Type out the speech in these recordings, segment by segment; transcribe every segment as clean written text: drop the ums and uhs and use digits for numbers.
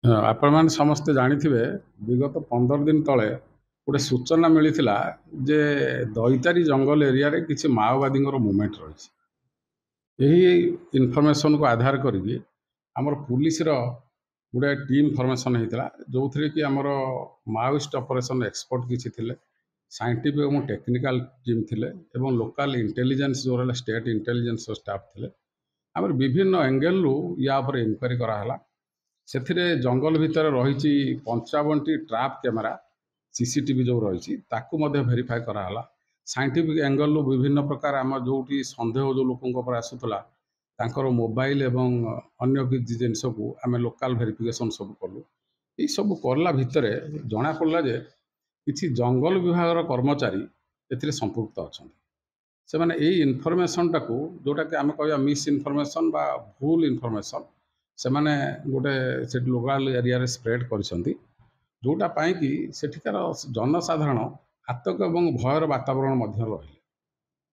ଆପଣମାନେ ସମସ୍ତେ ଜାଣିଥିବେ ବିଗତ 15 ଦିନ ତଳେ ଗୋଟେ ସୂଚନା ମିଳିଥିଲା ଯେ ଦଇତାରୀ ଜଙ୍ଗଲ ଏରିଆରେ କିଛି ମାଓବାଦୀଙ୍କର ମୁଭମେଣ୍ଟ ରହିଛି। ଏହି ଇନଫର୍ମେସନକୁ ଆଧାର କରିକି ଆମର ପୁଲିସର ଗୁଡ଼ାଏ ଟିମ୍ ଫର୍ମେସନ୍ ହେଇଥିଲା, ଯେଉଁଥିରେ କି ଆମର ମାଓଇଷ୍ଟ ଅପରେସନ୍ ଏକ୍ସପର୍ଟ କିଛି ଥିଲେ, ସାଇଣ୍ଟିଫିକ୍ ଏବଂ ଟେକ୍ନିକାଲ ଟିମ୍ ଥିଲେ ଏବଂ ଲୋକାଲ ଇଣ୍ଟେଲିଜେନ୍ସ ଯେଉଁ ରହିଲା ଷ୍ଟେଟ୍ ଇଣ୍ଟେଲିଜେନ୍ସର ଷ୍ଟାଫ୍ ଥିଲେ। ଆମର ବିଭିନ୍ନ ଏଙ୍ଗେଲରୁ ୟା ଉପରେ ଇନକ୍ୱାରି କରାହେଲା। ସେଥିରେ ଜଙ୍ଗଲ ଭିତରେ ରହିଛି 55ଟି ଟ୍ରାପ୍ କ୍ୟାମେରା ସିସିଟିଭି ଯେଉଁ ରହିଛି ତାକୁ ମଧ୍ୟ ଭେରିଫାଏ କରାହେଲା। ସାଇଣ୍ଟିଫିକ୍ ଏଙ୍ଗଲରୁ ବିଭିନ୍ନ ପ୍ରକାର ଆମ ଯେଉଁଠି ସନ୍ଦେହ ଯେଉଁ ଲୋକଙ୍କ ଉପରେ ଆସୁଥିଲା ତାଙ୍କର ମୋବାଇଲ ଏବଂ ଅନ୍ୟ କିଛି ଜିନିଷକୁ ଆମେ ଲୋକାଲ ଭେରିଫିକେସନ୍ ସବୁ କଲୁ। ଏଇସବୁ କଲା ଭିତରେ ଜଣାପଡ଼ିଲା ଯେ କିଛି ଜଙ୍ଗଲ ବିଭାଗର କର୍ମଚାରୀ ଏଥିରେ ସମ୍ପୃକ୍ତ ଅଛନ୍ତି। ସେମାନେ ଏଇ ଇନଫର୍ମେସନଟାକୁ ଯେଉଁଟାକି ଆମେ କହିବା ମିସ୍ ଇନଫର୍ମେସନ୍ ବା ଭୁଲ ଇନଫର୍ମେସନ୍ ସେମାନେ ଗୋଟେ ସେଠି ଲୋକାଲ ଏରିଆରେ ସ୍ପ୍ରେଡ୍ କରିଛନ୍ତି, ଯେଉଁଟା ପାଇଁକି ସେଠିକାର ଜନସାଧାରଣ ଆତଙ୍କ ଏବଂ ଭୟର ବାତାବରଣ ମଧ୍ୟ ରହିଲେ।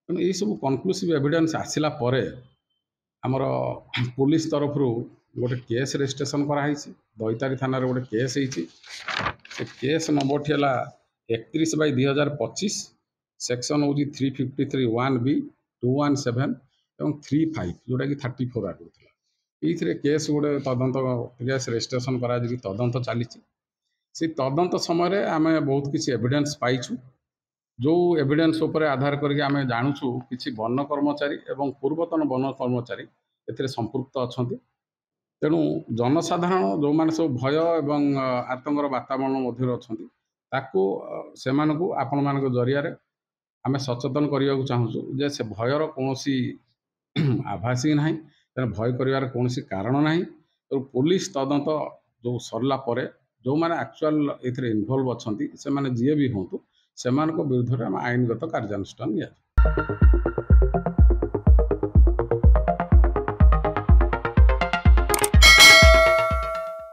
ତେଣୁ ଏହିସବୁ କନକ୍ଲୁସିଭ୍ ଏଭିଡେନ୍ସ ଆସିଲା ପରେ ଆମର ପୁଲିସ ତରଫରୁ ଗୋଟେ କେସ୍ ରେଜିଷ୍ଟ୍ରେସନ୍ କରାହେଇଛି। ଦଇତାରୀ ଥାନାରେ ଗୋଟେ କେସ୍ ହେଇଛି। ସେ କେସ୍ ନମ୍ବରଟି ହେଲା 31/2025, ସେକ୍ସନ୍ ହେଉଛି 353(1)B, 217 ଏବଂ 35, ଯେଉଁଟାକି 34 ଆଗରୁ ଥିଲା। ଏଇଥିରେ କେସ୍ ଗୋଟେ ତଦନ୍ତ କେସ୍ ରେଜିଷ୍ଟ୍ରେସନ୍ କରାଯାଇକି ତଦନ୍ତ ଚାଲିଛି। ସେଇ ତଦନ୍ତ ସମୟରେ ଆମେ ବହୁତ କିଛି ଏଭିଡେନ୍ସ ପାଇଛୁ, ଯେଉଁ ଏଭିଡେନ୍ସ ଉପରେ ଆଧାର କରିକି ଆମେ ଜାଣୁଛୁ କିଛି ବନ କର୍ମଚାରୀ ଏବଂ ପୂର୍ବତନ ବନ କର୍ମଚାରୀ ଏଥିରେ ସମ୍ପୃକ୍ତ ଅଛନ୍ତି। ତେଣୁ ଜନସାଧାରଣ ଯେଉଁମାନେ ସବୁ ଭୟ ଏବଂ ଆତଙ୍କର ବାତାବରଣ ମଧ୍ୟରେ ଅଛନ୍ତି ତାକୁ ସେମାନଙ୍କୁ ଆପଣମାନଙ୍କ ଜରିଆରେ ଆମେ ସଚେତନ କରିବାକୁ ଚାହୁଁଛୁ ଯେ ସେ ଭୟର କୌଣସି ଆଭାସ ହିଁ ନାହିଁ, ତେଣୁ ଭୟ କରିବାର କୌଣସି କାରଣ ନାହିଁ। ତେଣୁ ପୋଲିସ ତଦନ୍ତ ଯେଉଁ ସରିଲା ପରେ ଯେଉଁମାନେ ଆକ୍ଚୁଆଲ ଏଥିରେ ଇନଭଲ୍ଭ ଅଛନ୍ତି ସେମାନେ ଯିଏ ବି ହୁଅନ୍ତୁ ସେମାନଙ୍କ ବିରୁଦ୍ଧରେ ଆମେ ଆଇନଗତ କାର୍ଯ୍ୟାନୁଷ୍ଠାନ ନିଆଯିବ।